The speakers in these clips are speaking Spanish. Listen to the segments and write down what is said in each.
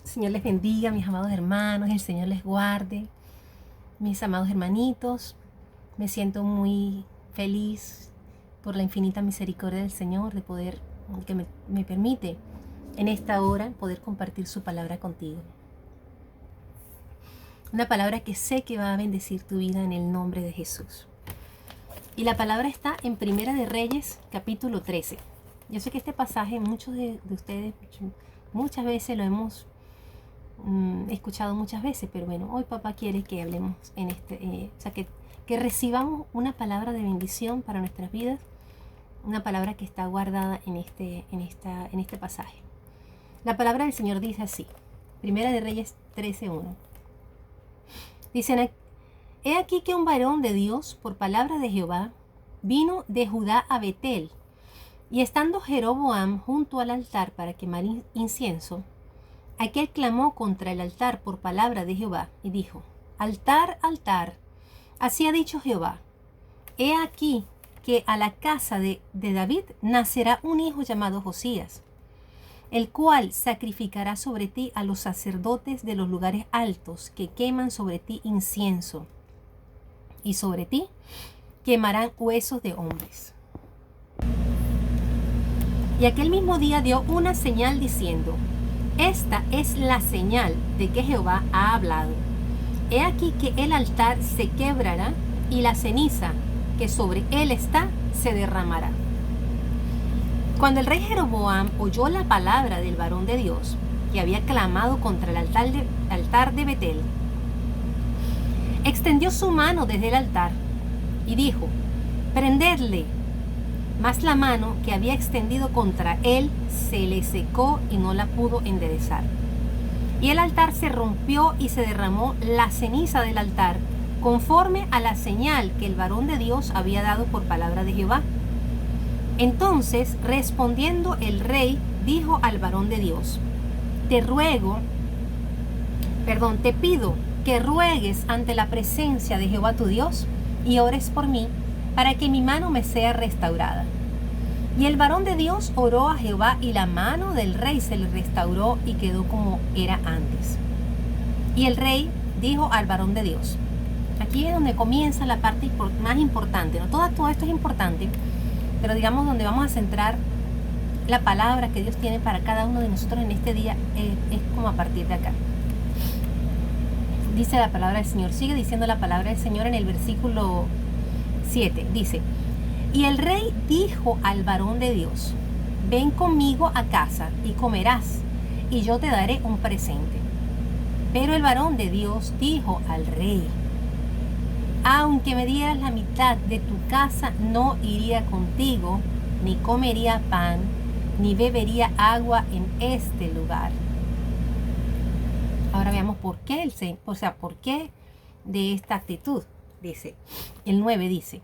El Señor les bendiga, mis amados hermanos, el Señor les guarde, mis amados hermanitos. Me siento muy feliz por la infinita misericordia del Señor de poder, que me permite en esta hora poder compartir su palabra contigo. Una palabra que sé que va a bendecir tu vida en el nombre de Jesús. Y la palabra está en Primera de Reyes, capítulo 13. Yo sé que este pasaje muchos de ustedes muchas veces lo hemos escuchado muchas veces, pero bueno, hoy papá quiere que hablemos en que recibamos una palabra de bendición para nuestras vidas, una palabra que está guardada en este pasaje. La palabra del Señor dice así, Primera de Reyes 13:1. Dicen: he aquí que un varón de Dios, por palabra de Jehová, vino de Judá a Betel, y estando Jeroboam junto al altar para quemar incienso, aquel clamó contra el altar por palabra de Jehová, y dijo: altar, altar, así ha dicho Jehová, he aquí que a la casa de David nacerá un hijo llamado Josías, el cual sacrificará sobre ti a los sacerdotes de los lugares altos que queman sobre ti incienso, y sobre ti quemarán huesos de hombres. Y aquel mismo día dio una señal diciendo: esta es la señal de que Jehová ha hablado. He aquí que el altar se quebrará y la ceniza que sobre él está se derramará. Cuando el rey Jeroboam oyó la palabra del varón de Dios, que había clamado contra el altar de Betel, extendió su mano desde el altar y dijo: prendedle. Mas la mano que había extendido contra él se le secó y no la pudo enderezar. Y el altar se rompió y se derramó la ceniza del altar, conforme a la señal que el varón de Dios había dado por palabra de Jehová. Entonces, respondiendo el rey, dijo al varón de Dios: te pido que ruegues ante la presencia de Jehová tu Dios y ores por mí, para que mi mano me sea restaurada. Y el varón de Dios oró a Jehová, y la mano del rey se le restauró y quedó como era antes. Y el rey dijo al varón de Dios, aquí es donde comienza la parte más importante, ¿no? Todo esto es importante, pero digamos donde vamos a centrar la palabra que Dios tiene para cada uno de nosotros en este día, es como a partir de acá. Dice la palabra del Señor, sigue diciendo la palabra del Señor en el versículo 7, dice: y el rey dijo al varón de Dios: ven conmigo a casa y comerás, y yo te daré un presente. Pero el varón de Dios dijo al rey: aunque me dieras la mitad de tu casa, no iría contigo, ni comería pan, ni bebería agua en este lugar. Ahora veamos por qué por qué de esta actitud. Dice, el 9 dice: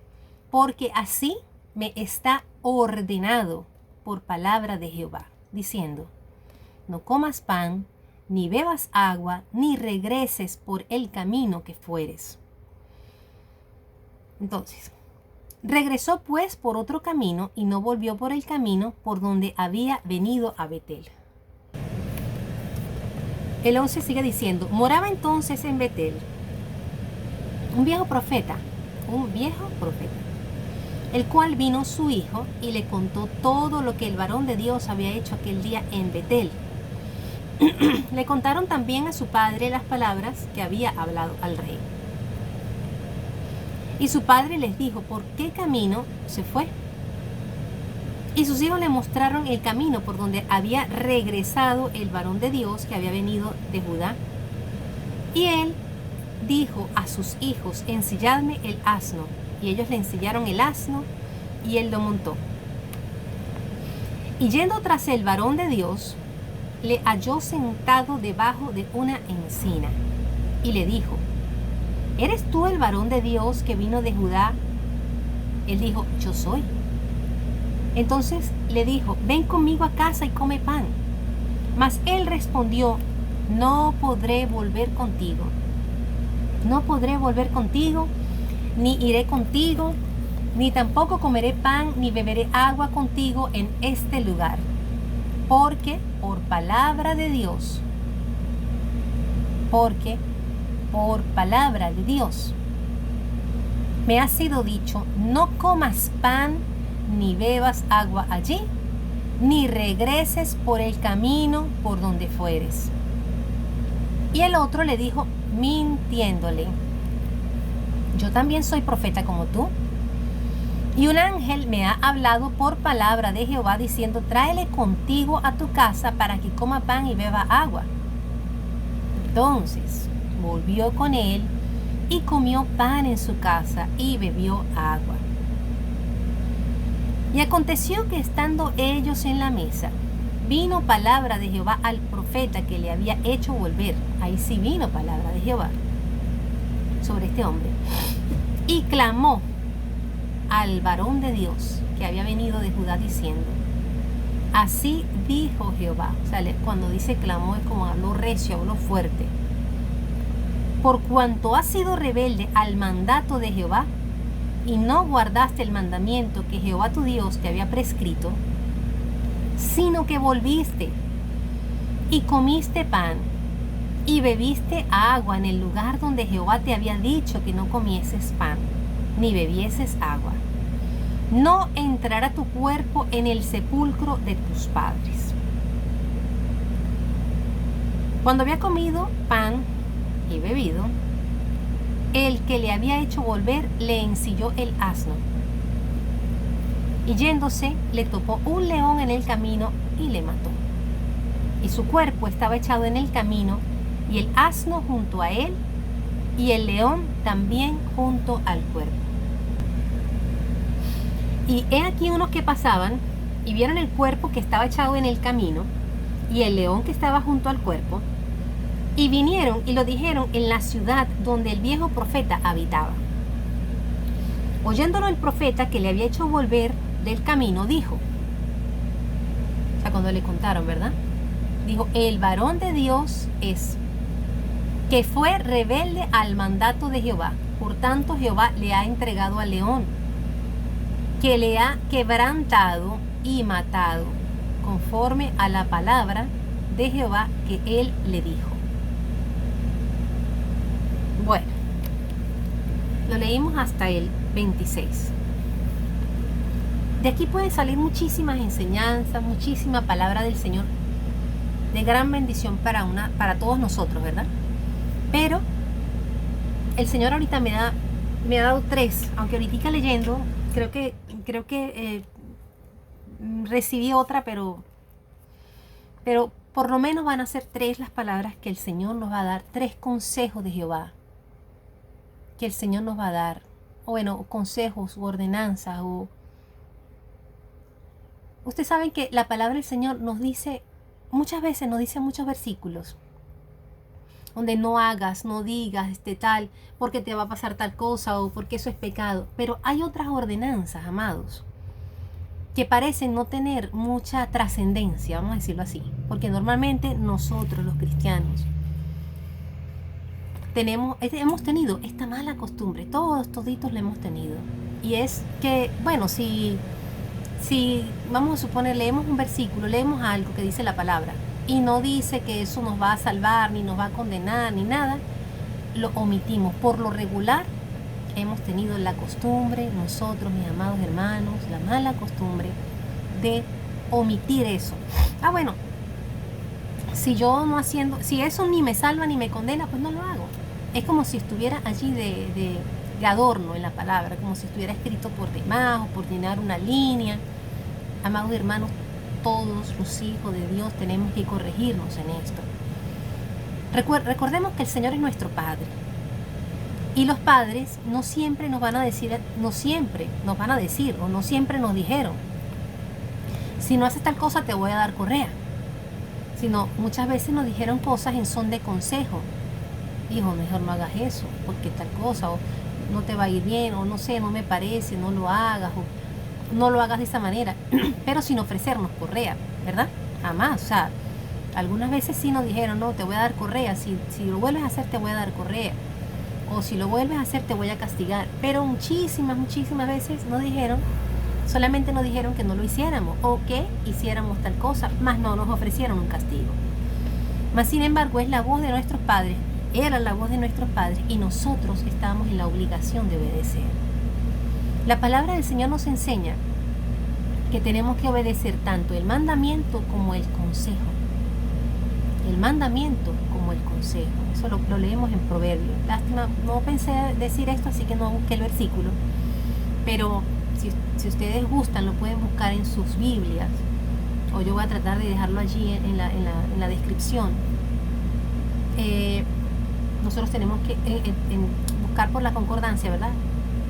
porque así me está ordenado por palabra de Jehová, diciendo: no comas pan, ni bebas agua, ni regreses por el camino que fueres. Entonces, regresó pues por otro camino, y no volvió por el camino por donde había venido a Betel. El 11 sigue diciendo: moraba entonces en Betel un viejo profeta, el cual vino su hijo y le contó todo lo que el varón de Dios había hecho aquel día en Betel. Le contaron también a su padre las palabras que había hablado al rey. Y su padre les dijo por qué camino se fue. Y sus hijos le mostraron el camino por donde había regresado el varón de Dios que había venido de Judá. Y él dijo a sus hijos: ensilladme el asno. Y ellos le ensillaron el asno, y él lo montó. Y yendo tras el varón de Dios, le halló sentado debajo de una encina, y le dijo: ¿eres tú el varón de Dios que vino de Judá? Él dijo: yo soy. Entonces le dijo: ven conmigo a casa y come pan. Mas él respondió: no podré volver contigo. No podré volver contigo, ni iré contigo, ni tampoco comeré pan, ni beberé agua contigo en este lugar. Porque por palabra de Dios porque por palabra de Dios me ha sido dicho: no comas pan ni bebas agua allí, ni regreses por el camino por donde fueres. Y el otro le dijo, mintiéndole: yo también soy profeta como tú. Y un ángel me ha hablado por palabra de Jehová diciendo: tráele contigo a tu casa para que coma pan y beba agua. Entonces volvió con él y comió pan en su casa y bebió agua. Y aconteció que estando ellos en la mesa, vino palabra de Jehová al profeta que le había hecho volver. Ahí sí vino palabra de Jehová sobre este hombre. Y clamó al varón de Dios que había venido de Judá diciendo: así dijo Jehová. O sea, cuando dice clamó es como habló recio, habló fuerte. Por cuanto has sido rebelde al mandato de Jehová y no guardaste el mandamiento que Jehová tu Dios te había prescrito, sino que volviste y comiste pan y bebiste agua en el lugar donde Jehová te había dicho que no comieses pan ni bebieses agua, no entrará tu cuerpo en el sepulcro de tus padres. Cuando había comido pan y bebido, el que le había hecho volver le ensilló el asno, y yéndose le topó un león en el camino y le mató. Y su cuerpo estaba echado en el camino, y el asno junto a él, y el león también junto al cuerpo. Y he aquí unos que pasaban y vieron el cuerpo que estaba echado en el camino y el león que estaba junto al cuerpo, y vinieron y lo dijeron en la ciudad donde el viejo profeta habitaba. Oyéndolo el profeta que le había hecho volver del camino, dijo, o sea, cuando le contaron, ¿verdad? Dijo: el varón de Dios es, que fue rebelde al mandato de Jehová, por tanto Jehová le ha entregado al león, que le ha quebrantado y matado, conforme a la palabra de Jehová que él le dijo. Bueno, lo leímos hasta el 26. De aquí pueden salir muchísimas enseñanzas, muchísima palabra del Señor, de gran bendición para todos nosotros, ¿verdad? Pero el Señor ahorita me ha dado 3, aunque ahorita leyendo, creo que recibí otra, pero por lo menos van a ser 3 las palabras que el Señor nos va a dar, 3 consejos de Jehová que el Señor nos va a dar, o bueno, consejos u ordenanzas. Ustedes saben que la palabra del Señor nos dice, muchas veces nos dice muchos versículos, donde no hagas, no digas tal, porque te va a pasar tal cosa o porque eso es pecado. Pero hay otras ordenanzas, amados, que parecen no tener mucha trascendencia, vamos a decirlo así, porque normalmente nosotros los cristianos hemos tenido esta mala costumbre, toditos la hemos tenido, y es que, bueno, si vamos a suponer, leemos un versículo, leemos algo que dice la palabra, y no dice que eso nos va a salvar, ni nos va a condenar, ni nada, lo omitimos. Por lo regular, hemos tenido la costumbre, nosotros, mis amados hermanos, la mala costumbre de omitir eso. Bueno, si eso ni me salva ni me condena, pues no lo hago. Es como si estuviera allí de adorno en la palabra, como si estuviera escrito por demás o por llenar una línea. Amados hermanos, todos los hijos de Dios tenemos que corregirnos en esto. Recordemos que el Señor es nuestro Padre. Y los padres no siempre nos van a decir, o no siempre nos dijeron: si no haces tal cosa te voy a dar correa. Sino muchas veces nos dijeron cosas en son de consejo. Hijo, mejor no hagas eso, porque tal cosa, o no te va a ir bien, o no sé, no me parece, no lo hagas, o no lo hagas de esa manera. Pero sin ofrecernos correa, ¿verdad? Jamás. O sea, algunas veces sí nos dijeron: no, te voy a dar correa, si lo vuelves a hacer te voy a dar correa, o si lo vuelves a hacer te voy a castigar. Pero muchísimas veces solamente nos dijeron que no lo hiciéramos, o que hiciéramos tal cosa, más no nos ofrecieron un castigo. Mas sin embargo es la voz de nuestros padres era la voz de nuestros padres y nosotros estábamos en la obligación de obedecer. La palabra del Señor nos enseña que tenemos que obedecer tanto el mandamiento como el consejo. El mandamiento como el consejo. Eso lo leemos en Proverbios. Lástima, no pensé decir esto, así que no busqué el versículo. Pero si ustedes gustan, lo pueden buscar en sus Biblias. O yo voy a tratar de dejarlo allí en la descripción. Nosotros tenemos que buscar por la concordancia, ¿verdad?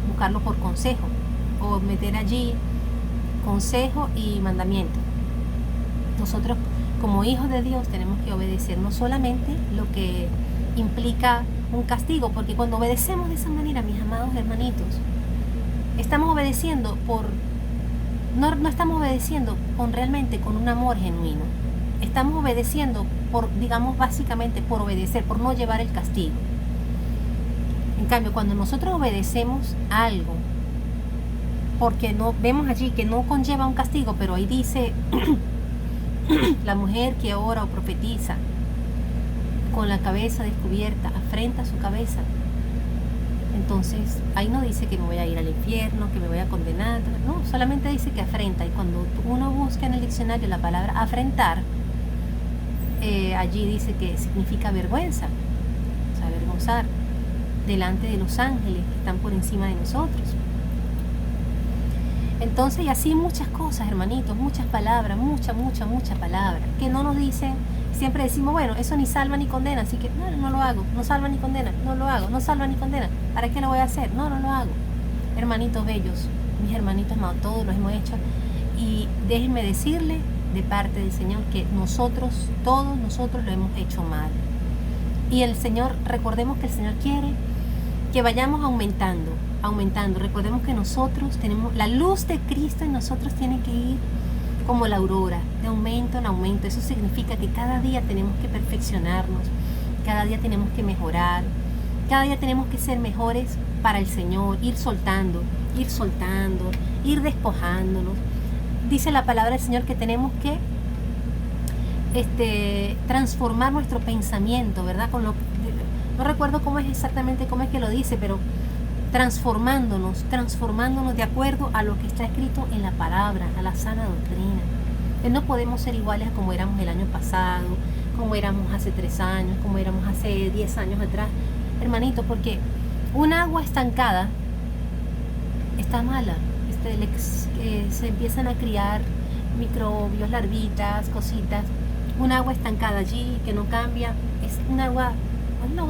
Buscarlo por consejo. O meter allí consejo y mandamiento. Nosotros como hijos de Dios tenemos que obedecer no solamente lo que implica un castigo, porque cuando obedecemos de esa manera, mis amados hermanitos, estamos obedeciendo no estamos obedeciendo realmente con un amor genuino. Estamos obedeciendo digamos básicamente por obedecer, por no llevar el castigo. En cambio, cuando nosotros obedecemos algo, porque no vemos allí que no conlleva un castigo, pero ahí dice la mujer que ora o profetiza con la cabeza descubierta, afrenta su cabeza. Entonces, ahí no dice que me voy a ir al infierno, que me voy a condenar, no, solamente dice que afrenta. Y cuando uno busca en el diccionario la palabra afrentar, allí dice que significa vergüenza, o sea, avergonzar delante de los ángeles que están por encima de nosotros. Entonces, y así muchas cosas, hermanitos, muchas palabras, mucha palabra, que no nos dicen. Siempre decimos, bueno, eso ni salva ni condena, así que no lo hago, no salva ni condena, no lo hago, no salva ni condena, ¿para qué lo voy a hacer? No lo hago. Hermanitos bellos, mis hermanitos amados, todos lo hemos hecho, y déjenme decirle de parte del Señor que todos nosotros lo hemos hecho mal. Y el Señor, recordemos que el Señor quiere que vayamos aumentando. Recordemos que nosotros tenemos la luz de Cristo en nosotros, tiene que ir como la aurora, de aumento en aumento. Eso significa que cada día tenemos que perfeccionarnos, cada día tenemos que mejorar, cada día tenemos que ser mejores para el Señor, ir soltando, ir despojándonos. Dice la palabra del Señor que tenemos que transformar nuestro pensamiento, ¿verdad? No recuerdo exactamente cómo es que lo dice, pero transformándonos de acuerdo a lo que está escrito en la palabra, a la sana doctrina. No podemos ser iguales a como éramos el año pasado, como éramos hace 3 años, como éramos hace 10 años atrás, hermanito, porque un agua estancada está mala. Se empiezan a criar microbios, larvitas, cositas. Un agua estancada allí que no cambia es un agua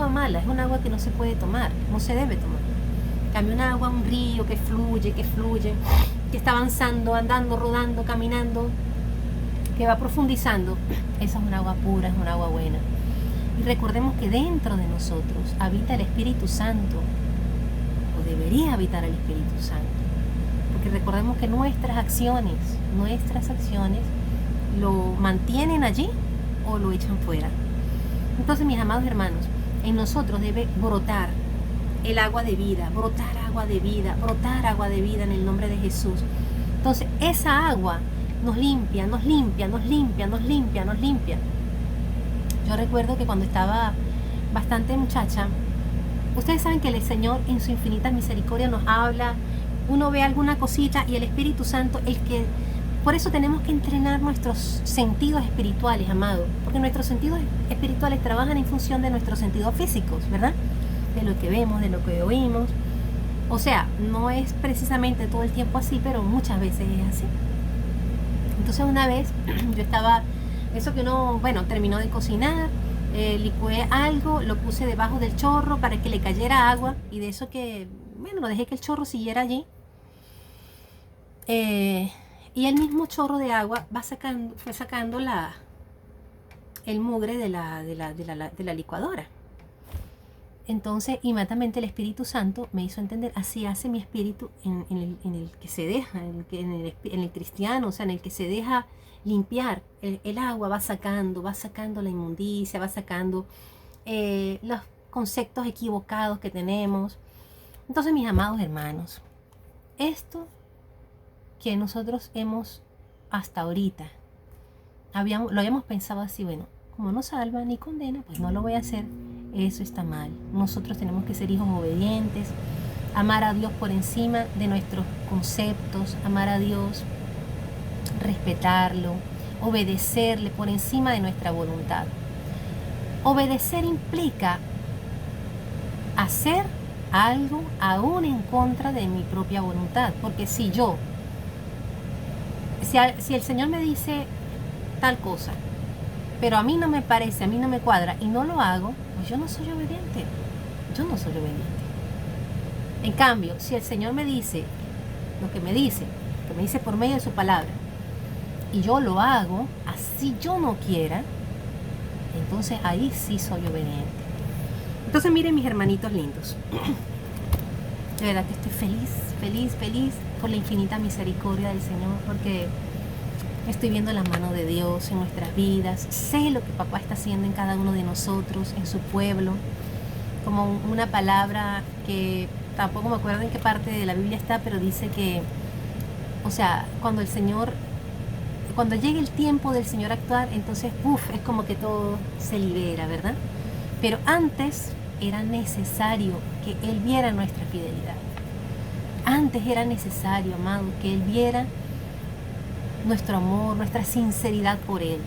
mala, es un agua que no se puede tomar, no se debe tomar. Cambia un agua, un río que fluye, que está avanzando, andando, rodando, caminando, que va profundizando. Esa es un agua pura, es un agua buena. Y recordemos que dentro de nosotros habita el Espíritu Santo, o debería habitar el Espíritu Santo. Porque recordemos que nuestras acciones lo mantienen allí o lo echan fuera. Entonces, mis amados hermanos, en nosotros debe brotar el agua de vida, brotar agua de vida en el nombre de Jesús. Entonces, esa agua nos limpia. Yo recuerdo que cuando estaba bastante muchacha, ustedes saben que el Señor en su infinita misericordia nos habla, uno ve alguna cosita y el Espíritu Santo, por eso tenemos que entrenar nuestros sentidos espirituales, amados, porque nuestros sentidos espirituales trabajan en función de nuestros sentidos físicos, ¿verdad? De lo que vemos, de lo que oímos. O sea, no es precisamente todo el tiempo así, pero muchas veces es así. Entonces una vez yo estaba, eso que uno, terminó de cocinar, licué algo, lo puse debajo del chorro para que le cayera agua, y de eso que, lo dejé que el chorro siguiera allí. Y el mismo chorro de agua fue sacando el mugre de la licuadora. Entonces, inmediatamente el Espíritu Santo me hizo entender, así hace mi espíritu en el que se deja, en el cristiano, o sea, en el que se deja limpiar. El agua va sacando la inmundicia, va sacando los conceptos equivocados que tenemos. Entonces, mis amados hermanos, esto que nosotros hemos hasta ahorita, lo habíamos pensado así, como no salva ni condena, pues no lo voy a hacer. Eso está mal. Nosotros tenemos que ser hijos obedientes, amar a Dios por encima de nuestros conceptos, amar a Dios, respetarlo, obedecerle por encima de nuestra voluntad. Obedecer implica hacer algo aún en contra de mi propia voluntad, porque si el Señor me dice tal cosa, pero a mí no me parece, a mí no me cuadra y no lo hago, pues yo no soy obediente. Yo no soy obediente. En cambio, si el Señor me dice lo que me dice por medio de su palabra, y yo lo hago, así yo no quiera, entonces ahí sí soy obediente. Entonces miren, mis hermanitos lindos, de verdad que estoy feliz por la infinita misericordia del Señor, porque estoy viendo la mano de Dios en nuestras vidas. Sé lo que papá está haciendo en cada uno de nosotros, en su pueblo. Como una palabra que tampoco me acuerdo en qué parte de la Biblia está, pero dice que, o sea, cuando llegue el tiempo del Señor actuar, entonces, es como que todo se libera, ¿verdad? Pero antes era necesario que Él viera nuestra fidelidad. Antes era necesario, amado, que Él viera nuestro amor, nuestra sinceridad por Él.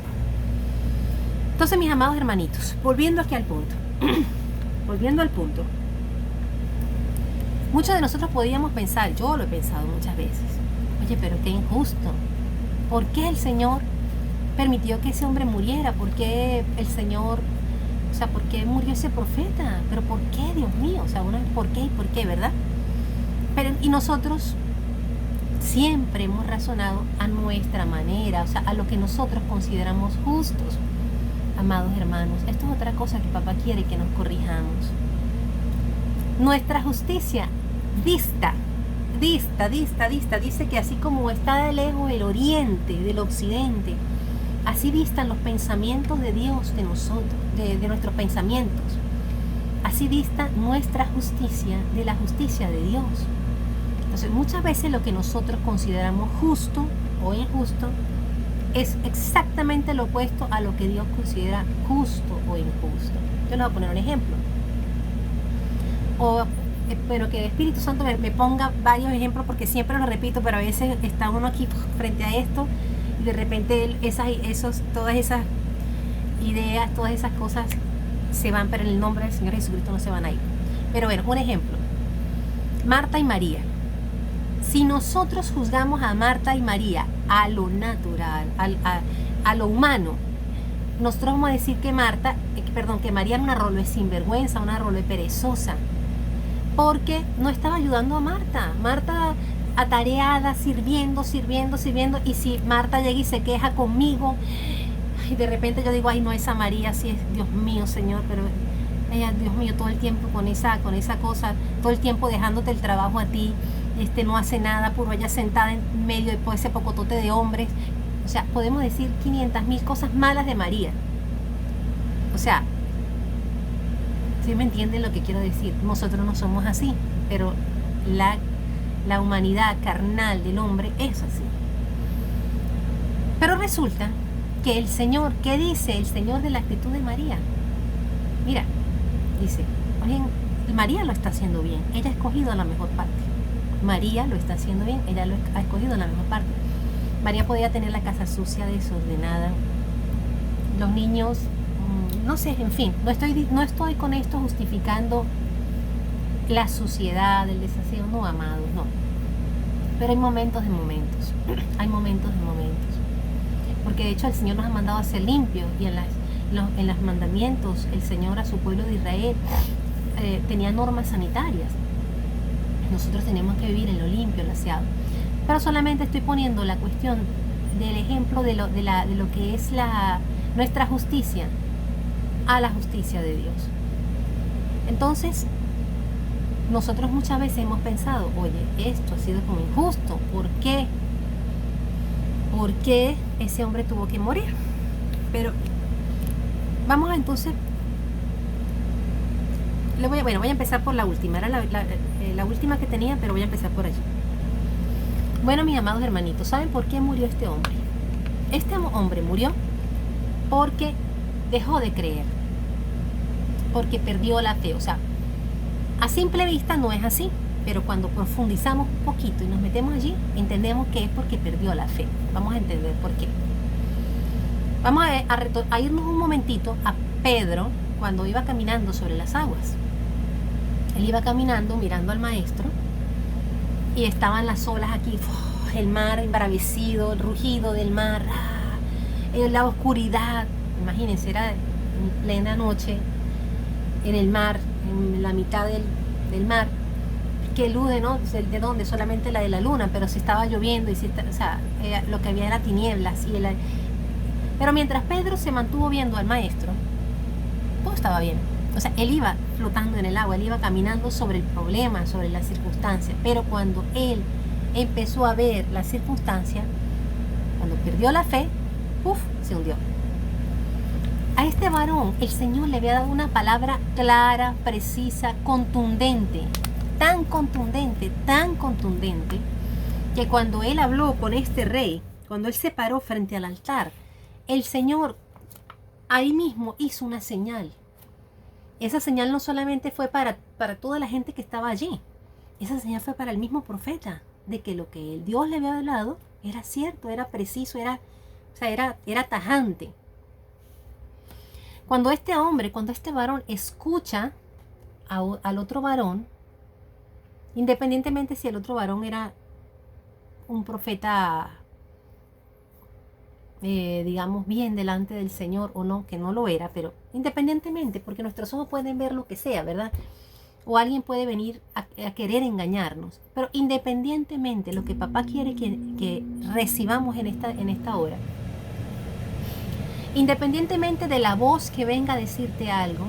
Entonces, mis amados hermanitos, volviendo aquí al punto, muchos de nosotros podíamos pensar, yo lo he pensado muchas veces, oye, pero qué injusto. ¿Por qué el Señor permitió que ese hombre muriera? ¿Por qué el Señor, por qué murió ese profeta? ¿Pero por qué, Dios mío? ¿Por qué y por qué, verdad? Y nosotros siempre hemos razonado a nuestra manera, a lo que nosotros consideramos justos. Amados hermanos, esto es otra cosa que papá quiere que nos corrijamos. Nuestra justicia dista, dice que así como está lejos el oriente del occidente, así distan los pensamientos de Dios de nosotros, de nuestros pensamientos. Así dista nuestra justicia de la justicia de Dios. Entonces, muchas veces lo que nosotros consideramos justo o injusto es exactamente lo opuesto a lo que Dios considera justo o injusto. Yo les voy a poner un ejemplo. Espero que el Espíritu Santo me ponga varios ejemplos, porque siempre lo repito, pero a veces está uno aquí frente a esto y de repente todas esas ideas, todas esas cosas se van, pero en el nombre del Señor Jesucristo no se van a ir. Pero bueno, un ejemplo. Marta y María. Si nosotros juzgamos a Marta y María a lo natural, a lo humano, nosotros vamos a decir que María era una rolo de sinvergüenza, una rolo de perezosa, porque no estaba ayudando a Marta. Marta atareada, sirviendo, y si Marta llega y se queja conmigo, y de repente yo digo, ay no, esa María sí es, Dios mío, Señor, pero ella, Dios mío, todo el tiempo con esa cosa, todo el tiempo dejándote el trabajo a ti, no hace nada, puro ella sentada en medio de ese pocotote de hombres. Podemos decir 500,000 cosas malas de María. ¿Sí me entienden lo que quiero decir? Nosotros no somos así, pero la humanidad carnal del hombre es así. Pero resulta que el Señor, ¿qué dice el Señor de la actitud de María? Mira, dice, oye, María lo está haciendo bien, ella ha escogido la mejor parte. María lo está haciendo bien, ella lo ha escogido la mejor parte. María podía tener la casa sucia, desordenada, los niños, no sé, en fin, no estoy con esto justificando la suciedad, el desaseo, no, amados, no. Pero hay momentos de momentos, porque de hecho el Señor nos ha mandado a ser limpios, y en los mandamientos el Señor a su pueblo de Israel tenía normas sanitarias. Nosotros tenemos que vivir en lo limpio, en lo aseado. Pero solamente estoy poniendo la cuestión del ejemplo de lo que es nuestra justicia a la justicia de Dios. Entonces, nosotros muchas veces hemos pensado, oye, esto ha sido como injusto. ¿Por qué? ¿Por qué ese hombre tuvo que morir? Pero vamos a entonces... voy a empezar por la última. Era la última que tenía, pero voy a empezar por allí. Bueno, mis amados hermanitos, ¿saben por qué murió este hombre? Este hombre murió porque dejó de creer. porque perdió la fe. O sea, a simple vista no es así, pero cuando profundizamos un poquito y nos metemos allí, entendemos que es porque perdió la fe. Vamos a entender por qué. Vamos a irnos un momentito a Pedro cuando iba caminando sobre las aguas. Él iba caminando mirando al maestro y estaban las olas aquí, el mar embravecido, el rugido del mar, la oscuridad. Imagínense, era en plena noche en el mar, en la mitad del mar. ¿Qué luz de dónde? Solamente la de la luna, pero si estaba lloviendo y lo que había era tinieblas. Pero mientras Pedro se mantuvo viendo al maestro, todo estaba bien. O sea, él iba flotando en el agua, él iba caminando sobre el problema, sobre la circunstancia. Pero cuando él empezó a ver la circunstancia, cuando perdió la fe, se hundió. A este varón el Señor le había dado una palabra clara, precisa, contundente, tan contundente, que cuando él habló con este rey, cuando él se paró frente al altar, el Señor ahí mismo hizo una señal. Esa señal no solamente fue para toda la gente que estaba allí, esa señal fue para el mismo profeta, de que lo que Dios le había hablado era cierto, era preciso, era tajante. Cuando este varón escucha al otro varón, independientemente si el otro varón era un profeta, digamos, bien delante del Señor o no, que no lo era, pero independientemente, porque nuestros ojos pueden ver lo que sea, ¿verdad? O alguien puede venir a querer engañarnos, pero independientemente, lo que papá quiere que recibamos en esta hora, independientemente de la voz que venga a decirte algo,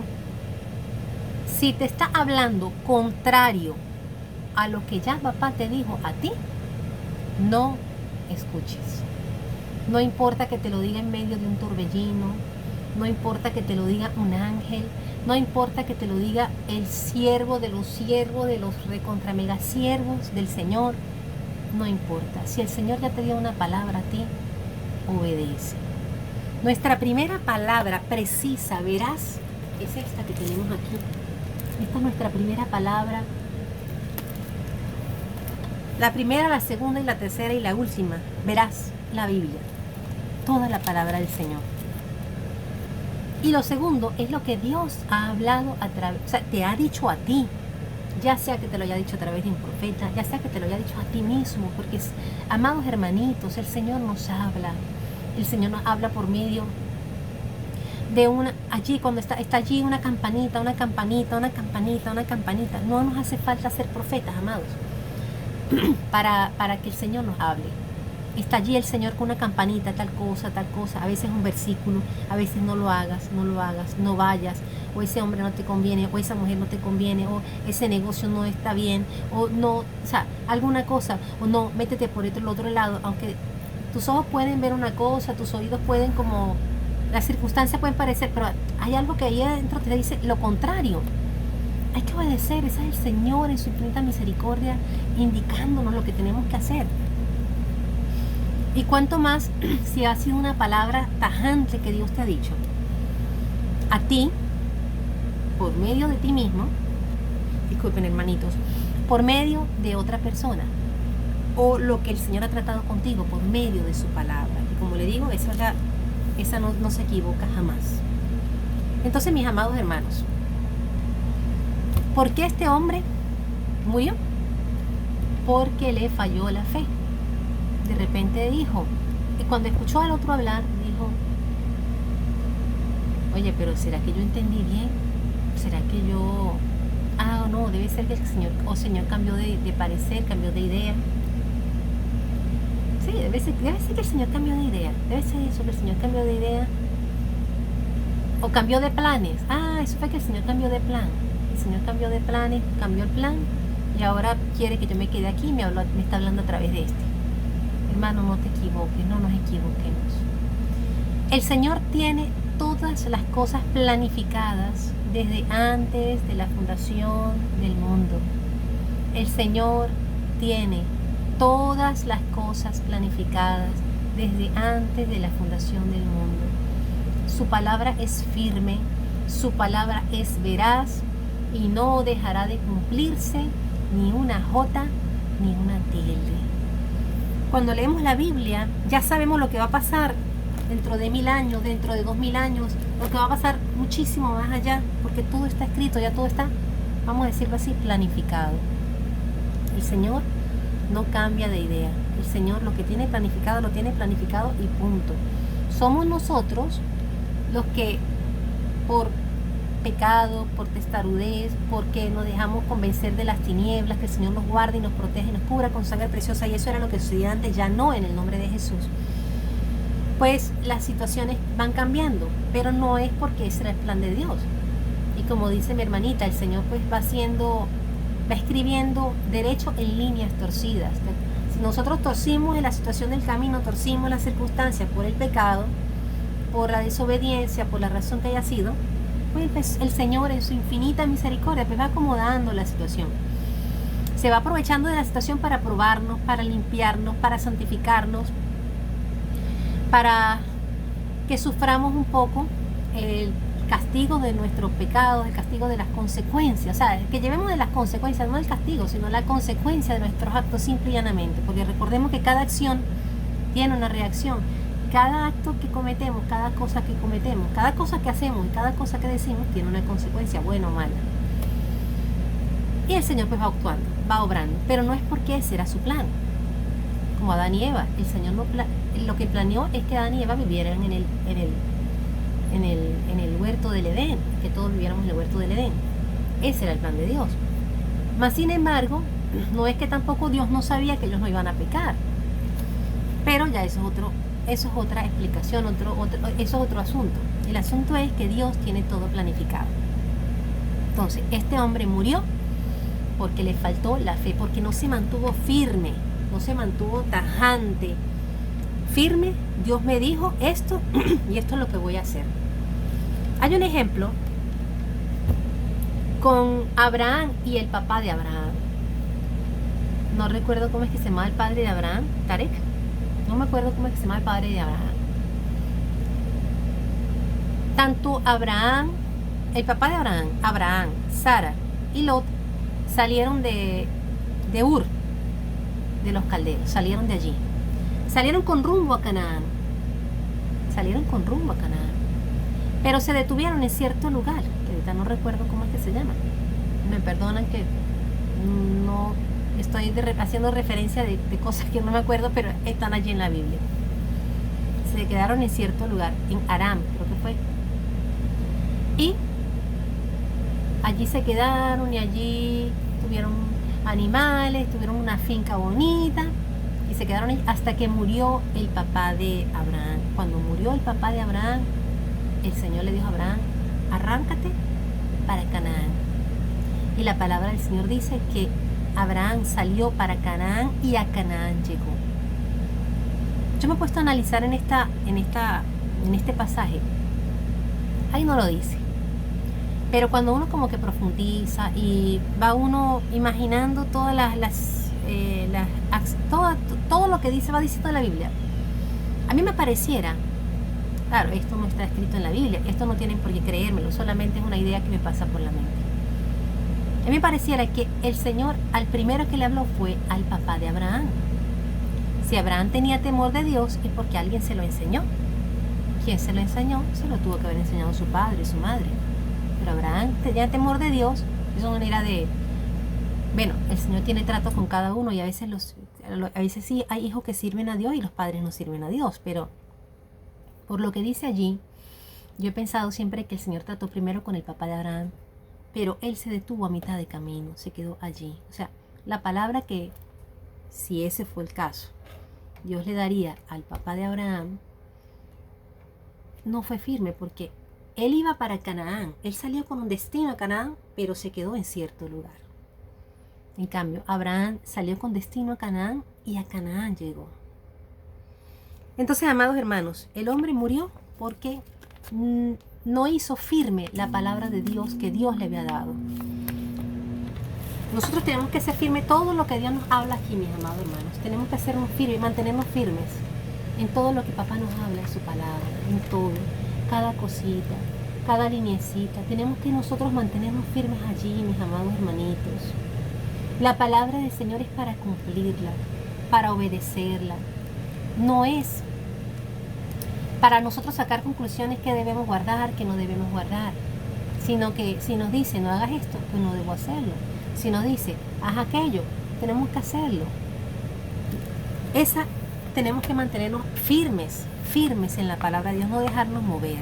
si te está hablando contrario a lo que ya papá te dijo a ti, no escuches. No importa que te lo diga en medio de un torbellino, no importa que te lo diga un ángel, no importa que te lo diga el siervo de los recontra mega siervos del Señor, no importa. Si el Señor ya te dio una palabra a ti, obedece. Nuestra primera palabra precisa, veraz, es esta que tenemos aquí. Esta es nuestra primera palabra. La primera, la segunda y la tercera y la última. Verás, la Biblia. Toda la palabra del Señor. Y lo segundo es lo que Dios ha hablado a través, o sea, te ha dicho a ti. Ya sea que te lo haya dicho a través de un profeta, ya sea que te lo haya dicho a ti mismo. Porque, amados hermanitos, el Señor nos habla. El Señor nos habla por medio de allí cuando está allí una campanita. No nos hace falta ser profetas, amados, para que el Señor nos hable. Está allí el Señor con una campanita, tal cosa, a veces un versículo, a veces no lo hagas, no vayas, o ese hombre no te conviene, o esa mujer no te conviene, o ese negocio no está bien, o no, o sea, alguna cosa, o no, métete por el otro lado, aunque tus ojos pueden ver una cosa, tus oídos pueden las circunstancias pueden parecer, pero hay algo que ahí adentro te dice lo contrario. Hay que obedecer, ese es el Señor en su infinita misericordia indicándonos lo que tenemos que hacer. Y cuánto más si ha sido una palabra tajante que Dios te ha dicho a ti, por medio de ti mismo, disculpen hermanitos, por medio de otra persona, o lo que el Señor ha tratado contigo por medio de su palabra. Y como le digo, esa no se equivoca jamás. Entonces, mis amados hermanos, ¿por qué este hombre murió? Porque le falló la fe. De repente dijo, y cuando escuchó al otro hablar, dijo, oye, pero ¿será que yo entendí bien? ¿Será que yo... no, debe ser que el Señor cambió de parecer, cambió de idea. Sí, debe ser que el Señor cambió de idea. Debe ser eso, que el Señor cambió de idea. O cambió de planes. Eso fue que el Señor cambió de plan. El Señor cambió de planes, cambió el plan, y ahora quiere que yo me quede aquí y me está hablando a través de este. Hermano, no te equivoques, no nos equivoquemos. El Señor tiene todas las cosas planificadas desde antes de la fundación del mundo. El Señor tiene todas las cosas planificadas desde antes de la fundación del mundo. Su palabra es firme, Su palabra es veraz y no dejará de cumplirse ni una jota ni una tilde. Cuando leemos la Biblia, ya sabemos lo que va a pasar dentro de 1000 años, dentro de 2000 años, lo que va a pasar muchísimo más allá, porque todo está escrito, ya todo está, vamos a decirlo así, planificado. El Señor no cambia de idea. El Señor lo que tiene planificado, lo tiene planificado y punto. Somos nosotros los que por pecado, por testarudez, porque nos dejamos convencer de las tinieblas, que el Señor nos guarde y nos protege y nos cubra con sangre preciosa, y eso era lo que sucedía antes, ya no, en el nombre de Jesús. Pues las situaciones van cambiando, pero no es porque ese era el plan de Dios. Y como dice mi hermanita, el Señor pues va escribiendo derecho en líneas torcidas. Si nosotros torcimos en la situación del camino, torcimos las circunstancias por el pecado, por la desobediencia, por la razón que haya sido, pues el Señor en su infinita misericordia pues va acomodando la situación. Se va aprovechando de la situación para probarnos, para limpiarnos, para santificarnos, para que suframos un poco el castigo de nuestros pecados, el castigo de las consecuencias, o sea, que llevemos de las consecuencias, no el castigo, sino la consecuencia de nuestros actos simple y llanamente, porque recordemos que cada acción tiene una reacción. Cada acto que cometemos, cada cosa que cometemos, cada cosa que hacemos y cada cosa que decimos tiene una consecuencia, buena o mala. Y el Señor pues va actuando, va obrando, pero no es porque ese era su plan. Como Adán y Eva, el Señor lo que planeó es que Adán y Eva vivieran en el huerto del Edén, que todos viviéramos en el huerto del Edén. Ese era el plan de Dios. Mas sin embargo, no es que tampoco Dios no sabía que ellos no iban a pecar. Pero ya eso es otra explicación, eso es otro asunto. El asunto es que Dios tiene todo planificado. Entonces, este hombre murió porque le faltó la fe, porque no se mantuvo firme, no se mantuvo tajante, firme. Dios me dijo esto y esto es lo que voy a hacer. Hay un ejemplo con Abraham y el papá de Abraham. No recuerdo cómo es que se llama el padre de Abraham, Tarek. No me acuerdo cómo es que se llama el padre de Abraham. Tanto Abraham, el papá de Abraham, Sara y Lot salieron de Ur, de los caldeos, salieron de allí. Salieron con rumbo a Canaán. Pero se detuvieron en cierto lugar, que ahorita no recuerdo cómo es que se llama. Me perdonan que no estoy haciendo referencia de cosas que no me acuerdo, pero están allí en la Biblia. Se quedaron en cierto lugar, en Aram, creo que fue. Y allí se quedaron y allí tuvieron animales, tuvieron una finca bonita y se quedaron ahí hasta que murió el papá de Abraham. Cuando murió el papá de Abraham, el Señor le dijo a Abraham: arráncate para Canaán. Y la palabra del Señor dice que Abraham salió para Canaán y a Canaán llegó. Yo me he puesto a analizar en este pasaje. Ahí no lo dice. Pero cuando uno como que profundiza y va uno imaginando todas todo lo que va diciendo la Biblia, a mí me pareciera, claro, esto no está escrito en la Biblia, esto no tienen por qué creérmelo, solamente es una idea que me pasa por la mente. A mí me pareciera que el Señor al primero que le habló fue al papá de Abraham. Si Abraham tenía temor de Dios es porque alguien se lo enseñó. ¿Quién se lo enseñó? Se lo tuvo que haber enseñado su padre, su madre. Pero Abraham tenía temor de Dios. Es una manera de... Bueno, el Señor tiene trato con cada uno y a veces sí hay hijos que sirven a Dios y los padres no sirven a Dios. Pero por lo que dice allí, yo he pensado siempre que el Señor trató primero con el papá de Abraham, pero él se detuvo a mitad de camino, se quedó allí. O sea, la palabra que, si ese fue el caso, Dios le daría al papá de Abraham, no fue firme porque él iba para Canaán. Él salió con un destino a Canaán, pero se quedó en cierto lugar. En cambio, Abraham salió con destino a Canaán y a Canaán llegó. Entonces, amados hermanos, el hombre murió porque no hizo firme la palabra de Dios que Dios le había dado. Nosotros tenemos que ser firmes todo lo que Dios nos habla aquí, mis amados hermanos. Tenemos que hacernos firmes, mantenernos firmes en todo lo que papá nos habla en su palabra, en todo, cada cosita. cada lineecita. Tenemos que nosotros mantenernos firmes allí, mis amados hermanitos. La palabra del Señor es para cumplirla, para obedecerla. No es para nosotros sacar conclusiones que debemos guardar, que no debemos guardar, sino que si nos dice no hagas esto, pues no debo hacerlo. Si nos dice haz aquello, tenemos que hacerlo. Tenemos que mantenernos firmes en la palabra de Dios, no dejarnos mover.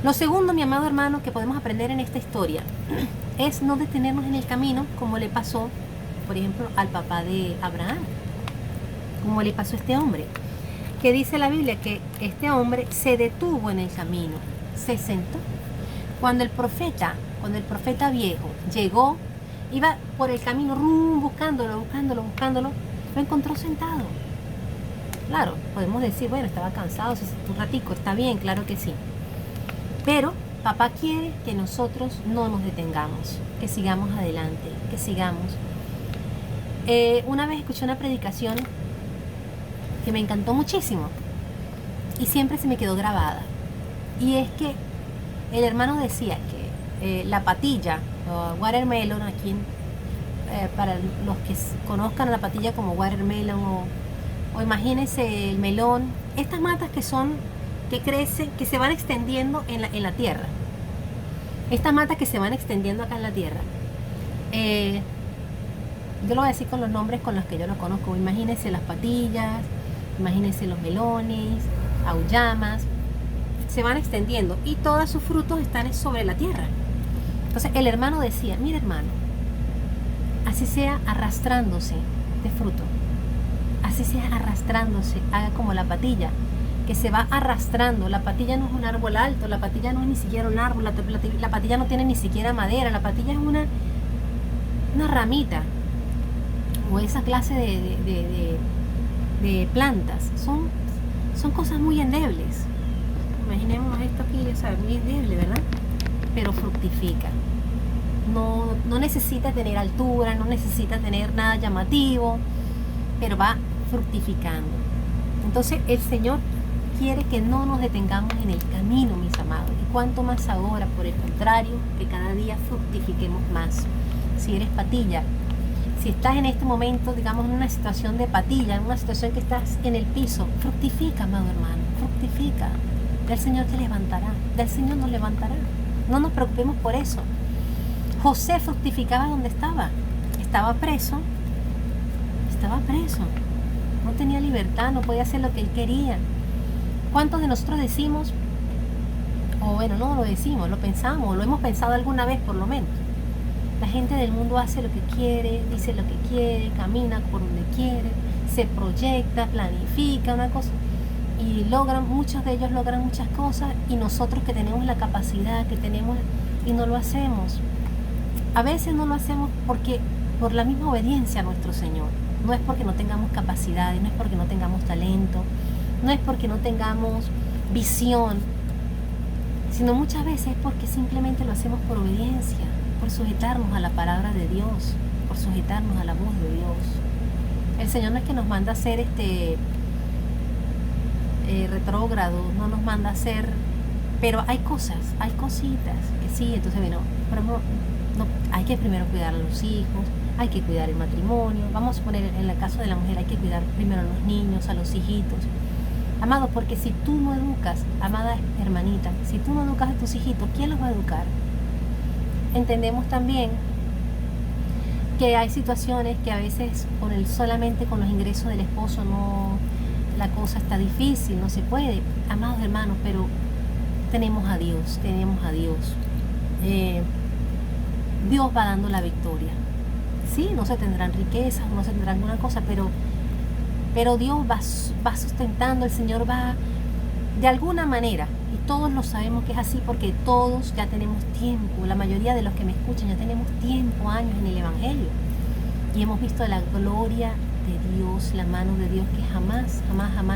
Lo segundo, mi amado hermano, que podemos aprender en esta historia es no detenernos en el camino, como le pasó, por ejemplo, al papá de Abraham, como le pasó a este hombre, que dice la Biblia que este hombre se detuvo en el camino, se sentó. Cuando el profeta viejo llegó, iba por el camino buscándolo, lo encontró sentado. Claro, podemos decir, bueno, estaba cansado, se sentó un ratico, está bien, claro que sí. Pero papá quiere que nosotros no nos detengamos, que sigamos adelante, que sigamos. Una vez escuché una predicación que me encantó muchísimo y siempre se me quedó grabada. Y es que el hermano decía que la patilla, o watermelon, aquí para los que conozcan la patilla como watermelon o imagínense el melón, estas matas que crecen, que se van extendiendo en la tierra. Estas matas que se van extendiendo acá en la tierra. Yo lo voy a decir con los nombres con los que yo lo conozco. Imagínense las patillas, imagínense los melones, auyamas. Se van extendiendo y todos sus frutos están sobre la tierra. Entonces el hermano decía, mira hermano, así sea arrastrándose de fruto, así sea arrastrándose, haga como la patilla, que se va arrastrando. La patilla no es un árbol alto, la patilla no es ni siquiera un árbol, la patilla no tiene ni siquiera madera, la patilla es una ramita, o esa clase de plantas. Son cosas muy endebles. Imaginemos esto aquí, ya sabes, muy endeble, ¿verdad? Pero fructifica. No necesita tener altura, no necesita tener nada llamativo, pero va fructificando. Entonces el Señor quiere que no nos detengamos en el camino, mis amados, y cuanto más ahora, por el contrario, que cada día fructifiquemos más. Si eres patilla, si estás en este momento, digamos, en una situación de patilla, en una situación que estás en el piso, fructifica, amado hermano, fructifica. Del Señor te levantará, del Señor nos levantará. No nos preocupemos por eso. José fructificaba donde estaba preso, no tenía libertad, no podía hacer lo que él quería. ¿Cuántos de nosotros decimos, o bueno, no lo decimos, lo pensamos, lo hemos pensado alguna vez por lo menos? La gente del mundo hace lo que quiere, dice lo que quiere, camina por donde quiere, se proyecta, planifica una cosa y muchos de ellos logran muchas cosas, y nosotros que tenemos la capacidad que tenemos y no lo hacemos. A veces no lo hacemos por la misma obediencia a nuestro Señor. No es porque no tengamos capacidades, no es porque no tengamos talento, no es porque no tengamos visión, sino muchas veces es porque simplemente lo hacemos por obediencia, por sujetarnos a la palabra de Dios, por sujetarnos a la voz de Dios. El Señor no es que nos manda a ser retrógrado, no nos manda a ser, pero hay cositas que sí. Entonces bueno, hay que primero cuidar a los hijos, hay que cuidar el matrimonio. Vamos a poner en el caso de la mujer, hay que cuidar primero a los niños, a los hijitos, amado, porque si tú no educas, amada hermanita, si tú no educas a tus hijitos, ¿quién los va a educar? Entendemos también que hay situaciones que a veces solamente con los ingresos del esposo la cosa está difícil, no se puede, amados hermanos, pero tenemos a Dios. Dios va dando la victoria. Sí, no se tendrán riquezas, no se tendrán alguna cosa, pero Dios va sustentando, el Señor va de alguna manera, y todos lo sabemos que es así porque todos ya tenemos tiempo, la mayoría de los que me escuchan ya tenemos tiempo, años en el Evangelio, y hemos visto la gloria de Dios, la mano de Dios que jamás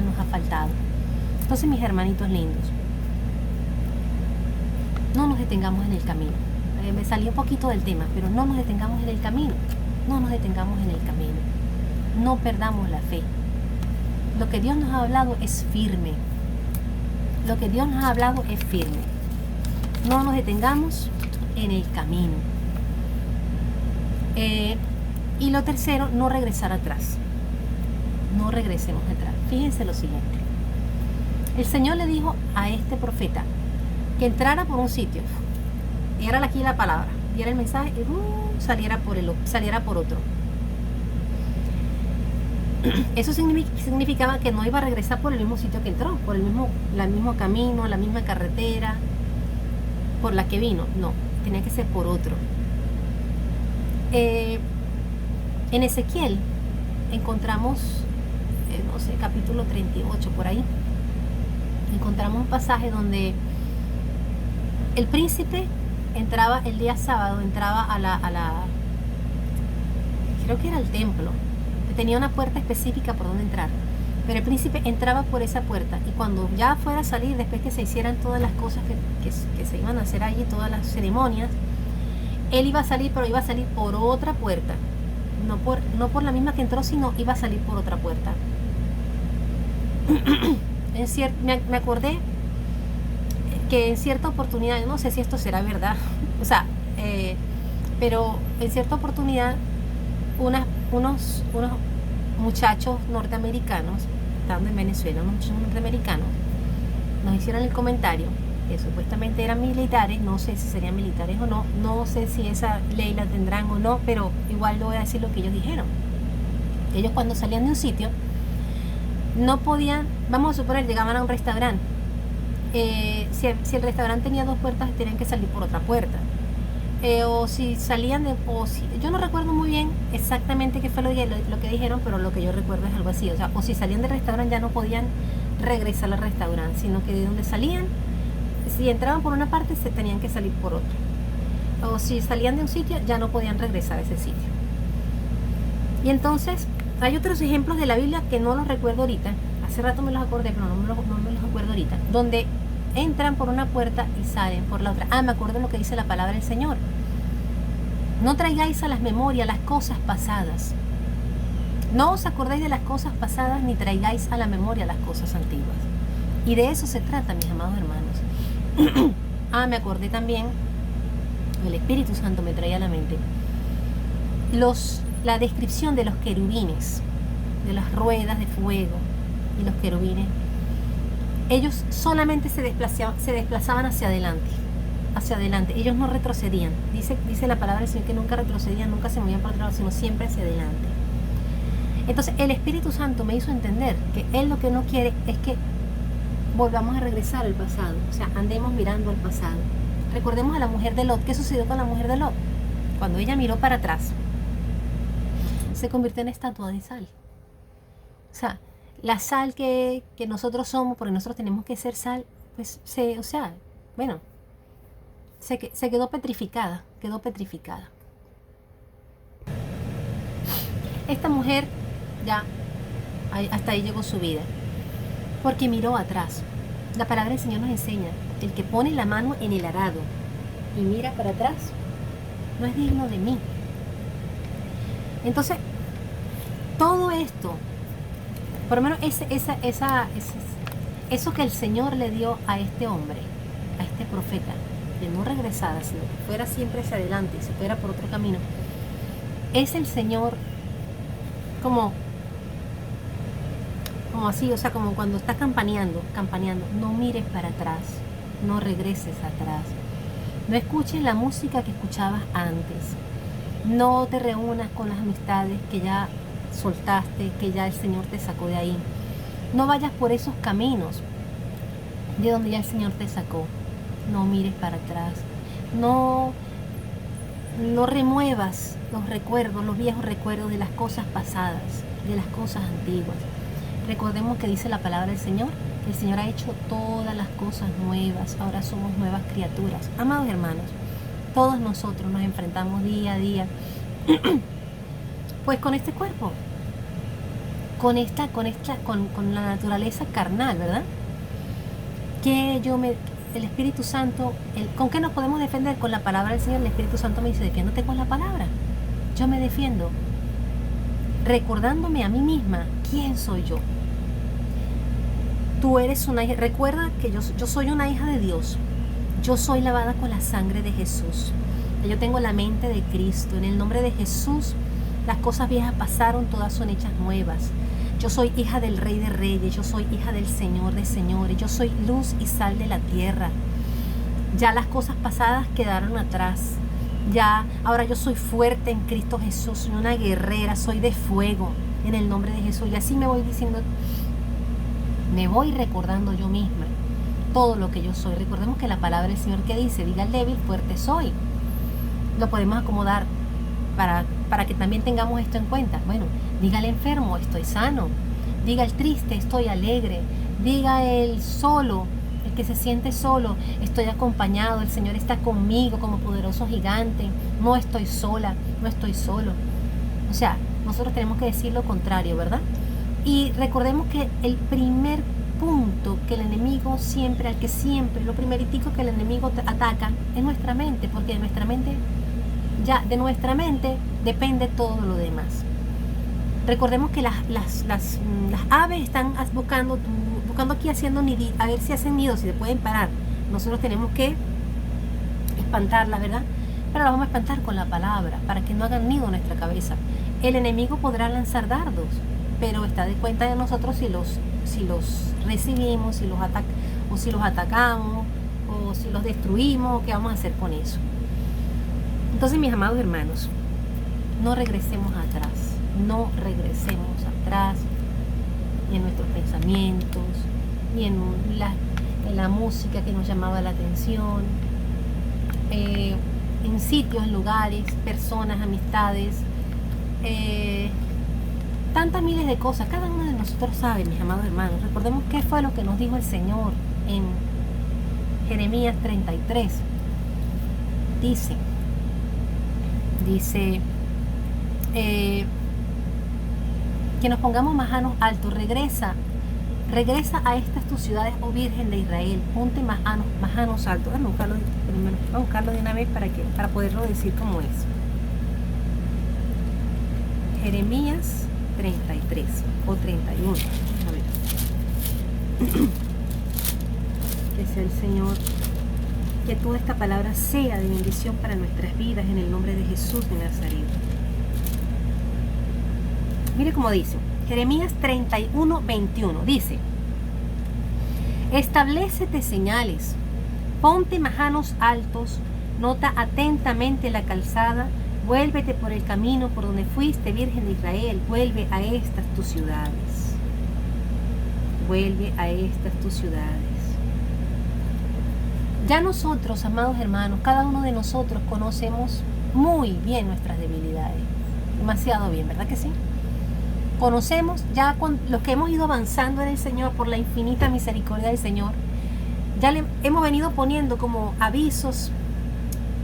nos ha faltado. Entonces, mis hermanitos lindos, no nos detengamos en el camino. Me salí un poquito del tema, pero no nos detengamos en el camino, no perdamos la fe. Lo que Dios nos ha hablado es firme, no nos detengamos en el camino. Y lo tercero, no regresar atrás. No regresemos atrás. Fíjense lo siguiente. El Señor le dijo a este profeta que entrara por un sitio. Y era aquí la palabra. Diera el mensaje y saliera por otro. Eso significaba que no iba a regresar por el mismo sitio que entró, por el mismo camino, la misma carretera por la que vino. No, tenía que ser por otro. En Ezequiel encontramos, no sé, capítulo 38 por ahí, encontramos un pasaje donde el príncipe entraba el día sábado, entraba a la creo que era el templo, tenía una puerta específica por donde entrar, pero el príncipe entraba por esa puerta, y cuando ya fuera a salir, después que se hicieran todas las cosas que se iban a hacer allí, todas las ceremonias, él iba a salir, pero iba a salir por otra puerta, no por la misma que entró, sino iba a salir por otra puerta. Me acordé que en cierta oportunidad, yo no sé si esto será verdad, o sea, pero en cierta oportunidad unos muchachos norteamericanos, estando en Venezuela, unos muchachos norteamericanos nos hicieron el comentario que supuestamente eran militares, no sé si serían militares o no, no sé si esa ley la tendrán o no, pero igual le voy a decir lo que ellos dijeron. Ellos cuando salían de un sitio no podían, vamos a suponer, llegaban a un restaurante, si el restaurante tenía dos puertas, tenían que salir por otra puerta, o si salían yo no recuerdo muy bien exactamente qué fue lo que dijeron, pero lo que yo recuerdo es algo así, o sea, o si salían del restaurante ya no podían regresar al restaurante, sino que de donde salían, si entraban por una parte, se tenían que salir por otra, o si salían de un sitio, ya no podían regresar a ese sitio. Y entonces hay otros ejemplos de la Biblia que no los recuerdo ahorita, hace rato me los acordé, pero no me los acuerdo ahorita, donde entran por una puerta y salen por la otra. Me acuerdo lo que dice la palabra del Señor: no traigáis a las memorias las cosas pasadas, no os acordéis de las cosas pasadas, ni traigáis a la memoria las cosas antiguas. Y de eso se trata, mis amados hermanos. Me acordé también, el Espíritu Santo me traía a la mente la descripción de los querubines, de las ruedas de fuego y los querubines. Ellos solamente se desplazaban hacia adelante, ellos no retrocedían. Dice la palabra del Señor que nunca retrocedían, nunca se movían para otro lado, sino siempre hacia adelante. Entonces el Espíritu Santo me hizo entender que Él lo que no quiere es que volvamos a regresar al pasado, o sea, andemos mirando al pasado. Recordemos a la mujer de Lot. ¿Qué sucedió con la mujer de Lot? Cuando ella miró para atrás, se convirtió en estatua de sal. O sea, la sal que nosotros somos, porque nosotros tenemos que ser sal, pues se quedó petrificada, Esta mujer ya, hasta ahí llegó su vida, porque miró atrás. La palabra del Señor nos enseña: el que pone la mano en el arado y mira para atrás, no es digno de mí. Entonces, todo esto, por lo menos eso que el Señor le dio a este hombre, a este profeta, que no regresara, sino que fuera siempre hacia adelante, si fuera por otro camino, es el Señor como así, o sea, como cuando estás campaneando, no mires para atrás, no regreses atrás, no escuches la música que escuchabas antes, no te reúnas con las amistades que ya soltaste, que ya el Señor te sacó de ahí, no vayas por esos caminos de donde ya el Señor te sacó, no mires para atrás, no remuevas los viejos recuerdos de las cosas pasadas, de las cosas antiguas. Recordemos que dice la palabra del Señor, que el Señor ha hecho todas las cosas nuevas, ahora somos nuevas criaturas. Amados hermanos, todos nosotros nos enfrentamos día a día pues con este cuerpo, con la naturaleza carnal, ¿verdad? El Espíritu Santo, ¿con qué nos podemos defender? Con la palabra del Señor. El Espíritu Santo me dice: defiéndote con la palabra. Yo me defiendo recordándome a mí misma quién soy yo. Tú eres una hija. Recuerda que yo soy una hija de Dios. Yo soy lavada con la sangre de Jesús. Yo tengo la mente de Cristo. En el nombre de Jesús, las cosas viejas pasaron, todas son hechas nuevas. Yo soy hija del Rey de Reyes, yo soy hija del Señor de Señores, yo soy luz y sal de la tierra. Ya las cosas pasadas quedaron atrás. Ya, ahora yo soy fuerte en Cristo Jesús, soy una guerrera, soy de fuego en el nombre de Jesús. Y así me voy diciendo, me voy recordando yo misma todo lo que yo soy. Recordemos que la palabra del Señor que dice, diga al débil, fuerte soy. Lo podemos acomodar para que también tengamos esto en cuenta. Bueno, diga al enfermo, estoy sano. Diga al triste, estoy alegre. Diga el solo, el que se siente solo, estoy acompañado. El Señor está conmigo como poderoso gigante. No estoy sola, no estoy solo. O sea, nosotros tenemos que decir lo contrario, ¿verdad? Y recordemos que el primer punto que el enemigo siempre, lo primeritico que el enemigo ataca es nuestra mente, porque de nuestra mente depende todo lo demás. Recordemos que las aves están buscando aquí haciendo nido, a ver si hacen nido, si se pueden parar. Nosotros tenemos que espantarlas, ¿verdad? Pero las vamos a espantar con la palabra, para que no hagan nido en nuestra cabeza. El enemigo podrá lanzar dardos, pero está de cuenta de nosotros si los recibimos, si los atacamos, o si los destruimos, ¿qué vamos a hacer con eso? Entonces, mis amados hermanos, no regresemos atrás, ni en nuestros pensamientos, ni en la música que nos llamaba la atención, en sitios, lugares, personas, amistades, tantas miles de cosas. Cada uno de nosotros sabe, mis amados hermanos. Recordemos qué fue lo que nos dijo el Señor en Jeremías 33. Dice que nos pongamos manos altos. Regresa a estas tus ciudades, oh Virgen de Israel, ponte manos altos. Vamos a buscarlo de una vez para poderlo decir como es. Jeremías 33 o 31. A ver. Que sea el Señor, que toda esta palabra sea de bendición para nuestras vidas en el nombre de Jesús de Nazaret. Mire cómo dice, Jeremías 31, 21, dice: establécete señales, ponte manos altos, nota atentamente la calzada, vuélvete por el camino por donde fuiste, Virgen de Israel, vuelve a estas tus ciudades. Vuelve a estas tus ciudades. Ya nosotros, amados hermanos, cada uno de nosotros conocemos muy bien nuestras debilidades. Demasiado bien, ¿verdad que sí? Conocemos ya los que hemos ido avanzando en el Señor por la infinita misericordia del Señor. Ya le hemos venido poniendo como avisos.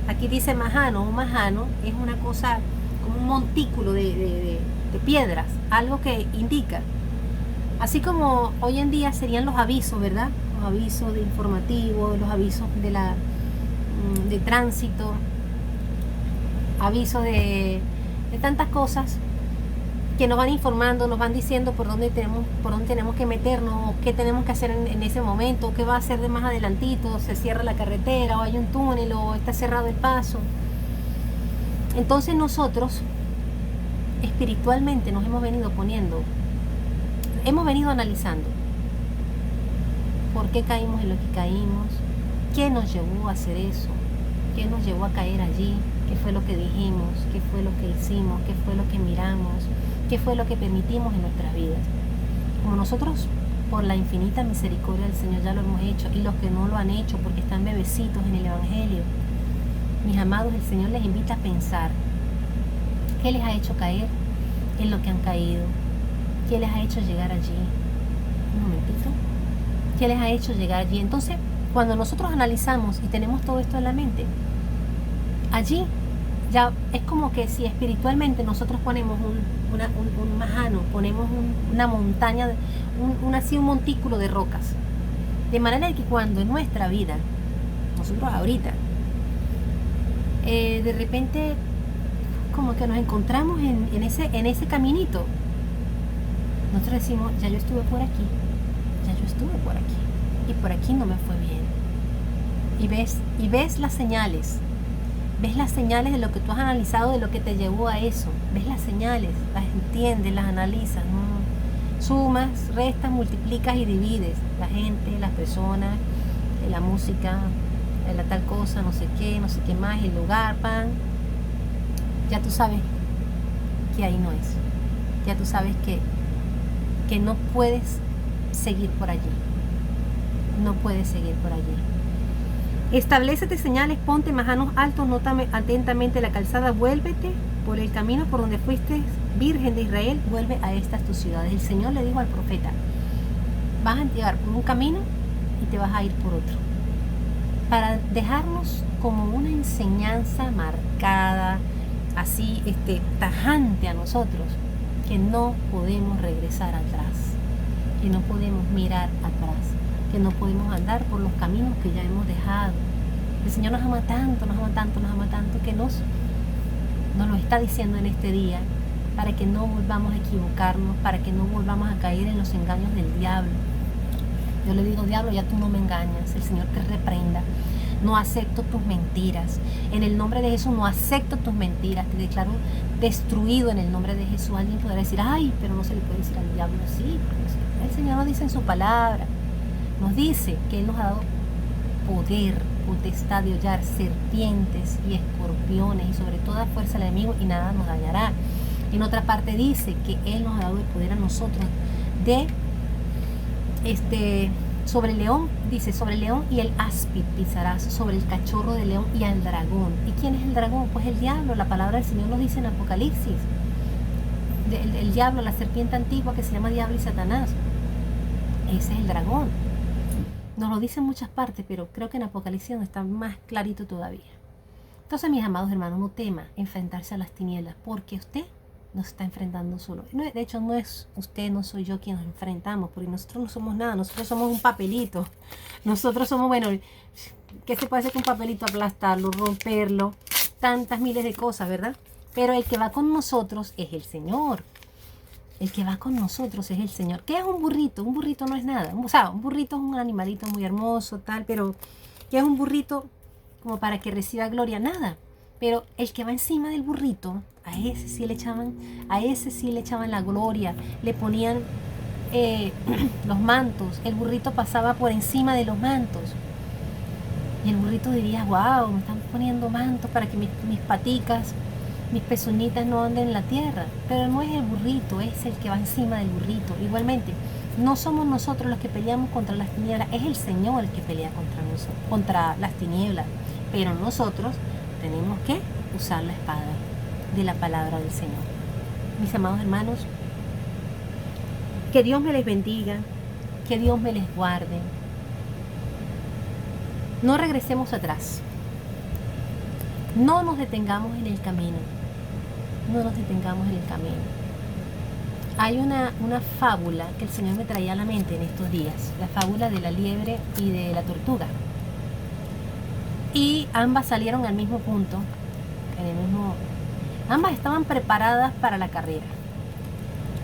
Aquí dice majano. Un majano es una cosa como un montículo de piedras, algo que indica. Así como hoy en día serían los avisos, ¿verdad? Los avisos de informativo, los avisos de tránsito, avisos de tantas cosas que nos van informando, nos van diciendo por dónde tenemos que meternos, qué tenemos que hacer en ese momento, qué va a hacer de más adelantito, se cierra la carretera, o hay un túnel, o está cerrado el paso. Entonces nosotros espiritualmente nos hemos venido analizando por qué caímos en lo que caímos, qué nos llevó a hacer eso, qué nos llevó a caer allí, qué fue lo que dijimos, qué fue lo que hicimos, qué fue lo que miramos, qué fue lo que permitimos en nuestras vidas. Como nosotros, por la infinita misericordia del Señor, ya lo hemos hecho, y los que no lo han hecho porque están bebecitos en el Evangelio, mis amados, el Señor les invita a pensar qué les ha hecho caer en lo que han caído, qué les ha hecho llegar allí. Un momentito. ¿Qué les ha hecho llegar allí? Entonces, cuando nosotros analizamos y tenemos todo esto en la mente, allí ya es como que si espiritualmente nosotros ponemos un majano, ponemos una montaña, un montículo de rocas, de manera que cuando en nuestra vida, nosotros ahorita, de repente como que nos encontramos en ese caminito, nosotros decimos, ya yo estuve por aquí, y por aquí no me fue bien. y ves las señales. Ves las señales de lo que tú has analizado, de lo que te llevó a eso. Ves las señales, las entiendes, las analizas, ¿no? Sumas, restas, multiplicas y divides. La gente, las personas, la música, la tal cosa, no sé qué más, el lugar, pan. Ya tú sabes que ahí no es. Ya tú sabes que no puedes seguir por allí. No puedes seguir por allí. Establécete señales, ponte manos altos, nótame atentamente la calzada, vuélvete por el camino por donde fuiste virgen de Israel, vuelve a estas tus ciudades. El Señor le dijo al profeta, vas a llegar por un camino y te vas a ir por otro. Para dejarnos como una enseñanza marcada, así tajante a nosotros, que no podemos regresar atrás, que no podemos mirar atrás, que no podemos andar por los caminos que ya hemos dejado. El Señor nos ama tanto, que nos lo está diciendo en este día, para que no volvamos a equivocarnos, para que no volvamos a caer en los engaños del diablo. Yo le digo, diablo, ya tú no me engañas, el Señor te reprenda. No acepto tus mentiras. En el nombre de Jesús no acepto tus mentiras. Te declaro destruido en el nombre de Jesús. Alguien podrá decir, ay, pero no se le puede decir al diablo así. El Señor nos dice en su palabra, nos dice que Él nos ha dado poder, potestad de hollar serpientes y escorpiones y sobre toda fuerza del enemigo y nada nos dañará. En otra parte dice que Él nos ha dado el poder a nosotros de sobre el león, dice, sobre el león y el áspid pisarás, sobre el cachorro del león y al dragón. ¿Y quién es el dragón? Pues el diablo. La palabra del Señor nos dice en Apocalipsis, el diablo, la serpiente antigua que se llama diablo y Satanás. Ese es el dragón. Nos lo dice en muchas partes, pero creo que en Apocalipsis está más clarito todavía. Entonces, mis amados hermanos, no tema enfrentarse a las tinieblas, porque usted nos está enfrentando solo. De hecho, no es usted, no soy yo quien nos enfrentamos, porque nosotros no somos nada, nosotros somos un papelito. Nosotros somos, bueno, ¿qué se puede hacer con un papelito? Aplastarlo, romperlo, tantas miles de cosas, ¿verdad? Pero el que va con nosotros es el Señor. El que va con nosotros es el Señor. ¿Qué es un burrito? Un burrito no es nada. O sea, un burrito es un animalito muy hermoso, tal, pero ¿qué es un burrito como para que reciba gloria? Nada. Pero el que va encima del burrito, a ese sí le echaban la gloria, le ponían los mantos, el burrito pasaba por encima de los mantos. Y el burrito diría, wow, me están poniendo mantos para que mis paticas, mis pezuñitas no anden en la tierra. Pero no es el burrito, es el que va encima del burrito. Igualmente, no somos nosotros los que peleamos contra las tinieblas, es el Señor el que pelea contra las tinieblas. Pero nosotros tenemos que usar la espada de la palabra del Señor. Mis amados hermanos, que Dios me les bendiga, que Dios me les guarde. No regresemos atrás. No nos detengamos en el camino. No nos detengamos en el camino. Hay una fábula que el Señor me traía a la mente en estos días, la fábula de la liebre y de la tortuga. Y ambas salieron al mismo punto, ambas estaban preparadas para la carrera.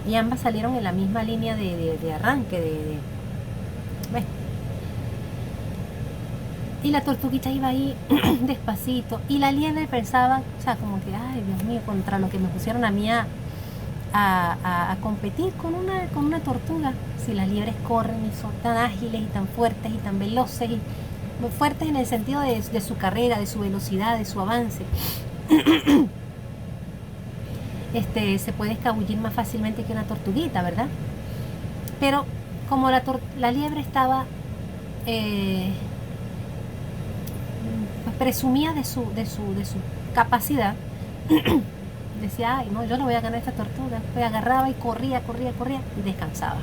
Y ambas salieron en la misma línea de arranque, ¿ves? Y la tortuguita iba ahí despacito. Y la liebre pensaba, o sea, como que, ay, Dios mío, contra lo que me pusieron a mí a competir con una tortuga. Si las liebres corren y son tan ágiles y tan fuertes y tan veloces y fuertes en el sentido de su carrera, de su velocidad, de su avance. Se puede escabullir más fácilmente que una tortuguita, ¿verdad? Pero como la liebre estaba pues presumía de su capacidad, decía, ay, no, yo no voy a ganar esta tortuga. Pues agarraba y corría y descansaba.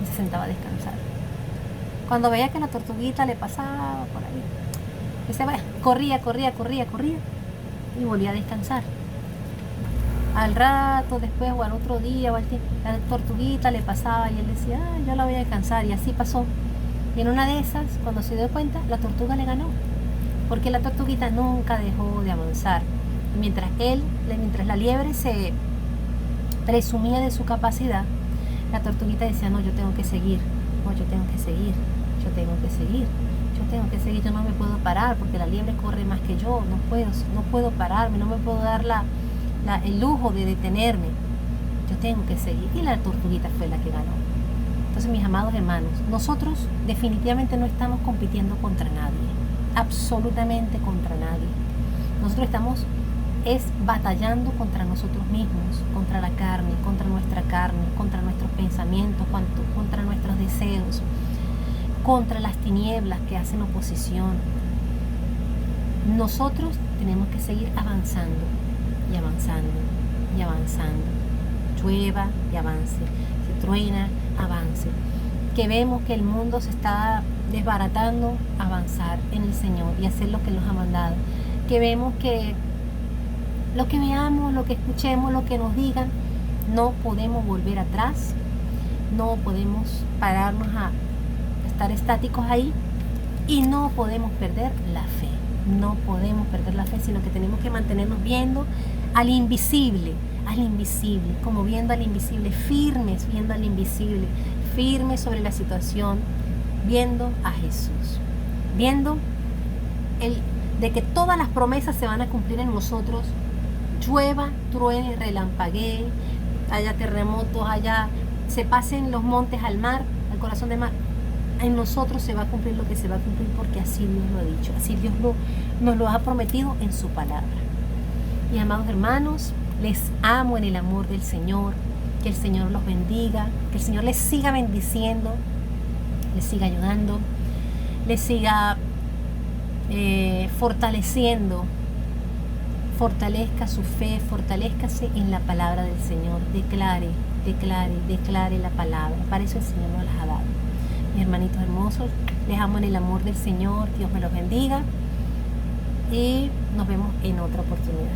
Y se sentaba a descansar. Cuando veía que la tortuguita le pasaba por ahí, decía, bueno, corría y volvía a descansar. Al rato después o al otro día o al tiempo, la tortuguita le pasaba y él decía, yo la voy a descansar, y así pasó. Y en una de esas, cuando se dio cuenta, la tortuga le ganó, porque la tortuguita nunca dejó de avanzar. Y mientras la liebre se presumía de su capacidad, la tortuguita decía, no, yo tengo que seguir, yo tengo que seguir, yo no me puedo parar porque la liebre corre más que yo, no puedo pararme, no me puedo dar el lujo de detenerme, yo tengo que seguir. Y la tortuguita fue la que ganó. Entonces, mis amados hermanos, nosotros definitivamente no estamos compitiendo contra nadie, absolutamente contra nadie. Nosotros estamos batallando contra nosotros mismos, contra la carne, contra nuestra carne, contra nuestros pensamientos, contra nuestros deseos, contra las tinieblas que hacen oposición. Nosotros tenemos que seguir avanzando y avanzando y avanzando. Llueva y avance, se truena, avance. Que vemos que el mundo se está desbaratando, avanzar en el Señor y hacer lo que nos ha mandado. Que vemos que lo que veamos, lo que escuchemos, lo que nos digan, no podemos volver atrás, no podemos pararnos a estar estáticos ahí y no podemos perder la fe. No podemos perder la fe, sino que tenemos que mantenernos viendo al invisible, como viendo al invisible, firmes viendo al invisible, firmes sobre la situación, viendo a Jesús, viendo de que todas las promesas se van a cumplir en nosotros, llueva, truene, relampaguee, haya terremotos, se pasen los montes al mar, al corazón del mar, en nosotros se va a cumplir lo que se va a cumplir porque así Dios lo ha dicho, así Dios nos lo ha prometido en su palabra. Mis amados hermanos, les amo en el amor del Señor, que el Señor los bendiga, que el Señor les siga bendiciendo, les siga ayudando, les siga fortaleciendo. Fortalezca su fe, fortalézcase en la palabra del Señor, declare la palabra, para eso el Señor nos las ha dado. Mis hermanitos hermosos, les amo en el amor del Señor, Dios me los bendiga y nos vemos en otra oportunidad.